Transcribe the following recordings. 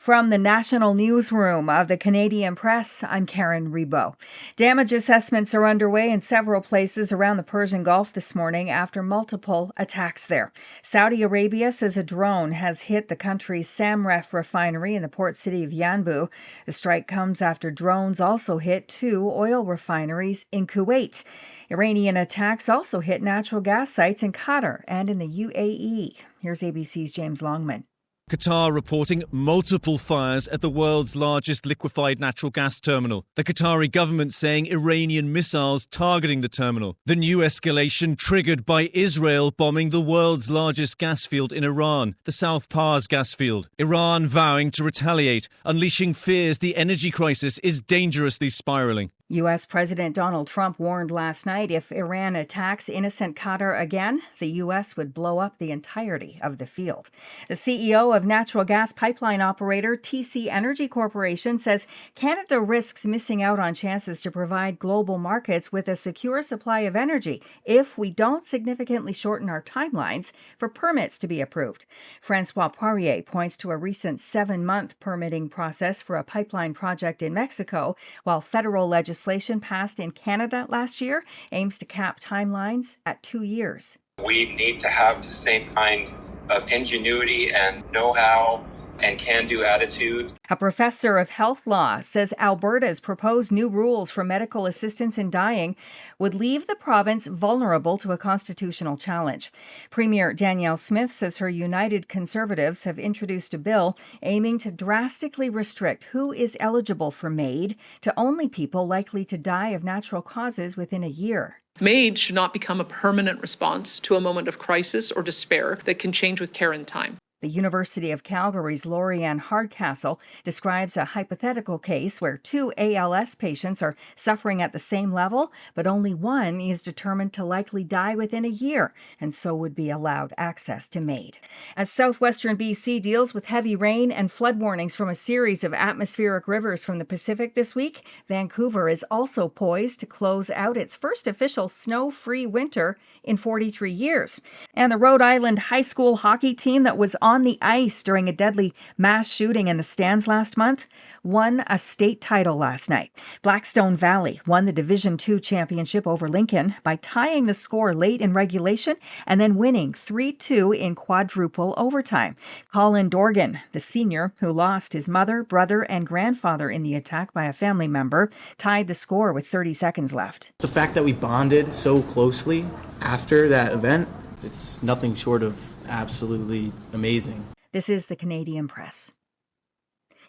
From the National Newsroom of the Canadian Press, I'm Karen Rebo. Damage assessments are underway in several places around the Persian Gulf this morning after multiple attacks there. Saudi Arabia says a drone has hit the country's Samref refinery in the port city of Yanbu. The strike comes after drones also hit two oil refineries in Kuwait. Iranian attacks also hit natural gas sites in Qatar and in the UAE. Here's ABC's James Longman. Qatar reporting multiple fires at the world's largest liquefied natural gas terminal. The Qatari government saying Iranian missiles targeting the terminal. The new escalation triggered by Israel bombing the world's largest gas field in Iran, the South Pars gas field. Iran vowing to retaliate, unleashing fears the energy crisis is dangerously spiraling. U.S. President Donald Trump warned last night if Iran attacks innocent Qatar again, the U.S. would blow up the entirety of the field. The CEO of natural gas pipeline operator TC Energy Corporation says Canada risks missing out on chances to provide global markets with a secure supply of energy if we don't significantly shorten our timelines for permits to be approved. Francois Poirier points to a recent 7-month permitting process for a pipeline project in Mexico, while federal legislation passed in Canada last year aims to cap timelines at 2 years. We need to have the same kind of ingenuity and know-how and can-do attitude. A professor of health law says Alberta's proposed new rules for medical assistance in dying would leave the province vulnerable to a constitutional challenge. Premier Danielle Smith says her United Conservatives have introduced a bill aiming to drastically restrict who is eligible for MAID to only people likely to die of natural causes within a year. MAID should not become a permanent response to a moment of crisis or despair that can change with care and time. The University of Calgary's Lori-Ann Hardcastle describes a hypothetical case where 2 ALS patients are suffering at the same level, but only one is determined to likely die within a year, and so would be allowed access to MAID. As southwestern BC deals with heavy rain and flood warnings from a series of atmospheric rivers from the Pacific this week, Vancouver is also poised to close out its first official snow-free winter in 43 years. And the Rhode Island high school hockey team that was on the ice during a deadly mass shooting in the stands last month won a state title last night. Blackstone Valley won the Division II championship over Lincoln by tying the score late in regulation and then winning 3-2 in quadruple overtime. Colin Dorgan, the senior who lost his mother, brother, and grandfather in the attack by a family member, tied the score with 30 seconds left. The fact that we bonded so closely after that event, it's nothing short of absolutely amazing. This is the Canadian Press.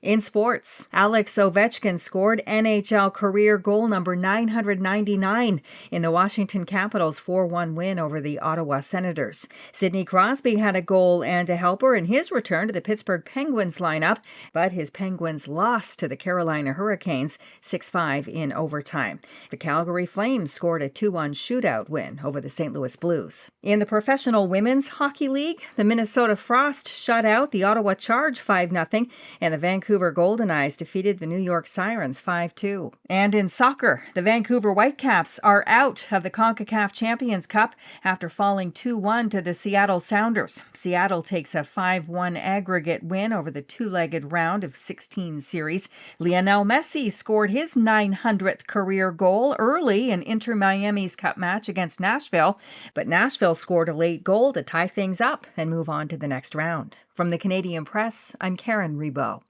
In sports, Alex Ovechkin scored NHL career goal number 999 in the Washington Capitals' 4-1 win over the Ottawa Senators. Sidney Crosby had a goal and a helper in his return to the Pittsburgh Penguins lineup, but his Penguins lost to the Carolina Hurricanes 6-5 in overtime. The Calgary Flames scored a 2-1 shootout win over the St. Louis Blues. In the Professional Women's Hockey League, the Minnesota Frost shut out the Ottawa Charge 5-0, and the Vancouver Golden Eyes defeated the New York Sirens 5-2. And in soccer, the Vancouver Whitecaps are out of the CONCACAF Champions Cup after falling 2-1 to the Seattle Sounders. Seattle takes a 5-1 aggregate win over the two-legged round of 16 series. Lionel Messi scored his 900th career goal early in Inter Miami's Cup match against Nashville, but Nashville scored a late goal to tie things up and move on to the next round. From the Canadian Press, I'm Karen Rebo.